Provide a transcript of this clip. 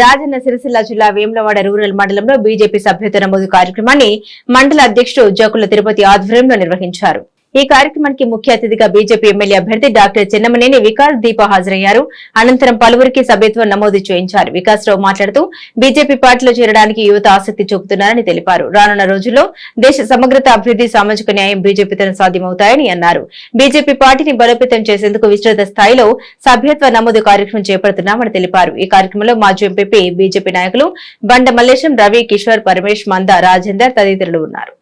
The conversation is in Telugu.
రాజన్న సిరిసిల్ల జిల్లా వేములవాడ రూరల్ మండలంలో బీజేపీ సభ్యత్వ నమోదు కార్యక్రమాన్ని మండల అధ్యక్షుడు జకుల తిరుపతి ఆధ్వర్యంలో నిర్వహించారు. ఈ కార్యక్రమానికి ముఖ్య అతిథిగా బీజేపీ ఎమ్మెల్యే అభ్యర్థి డాక్టర్ చెన్నమనేని వికాస్ దీప హాజరయ్యారు. అనంతరం పలువురికి సభ్యత్వం నమోదు చేయించారు. వికాస్ రావు మాట్లాడుతూ బీజేపీ పార్టీలో చేరడానికి యువత ఆసక్తి చూపుతున్నారని తెలిపారు. రానున్న రోజుల్లో దేశ సమగ్రత, అభివృద్ధి, సామాజిక న్యాయం బీజేపీతో సాధ్యమవుతాయని అన్నారు. బీజేపీ పార్టీని బలోపేతం చేసేందుకు విస్తృత స్థాయిలో సభ్యత్వ నమోదు కార్యక్రమం చేపడుతున్నామని తెలిపారు. ఈ కార్యక్రమంలో మాజీ ఎంపీ, బీజేపీ నాయకులు బండ మల్లేశం, రవి, కిషోర్, పరమేష్, మంద, రాజేందర్ తదితరులు ఉన్నారు.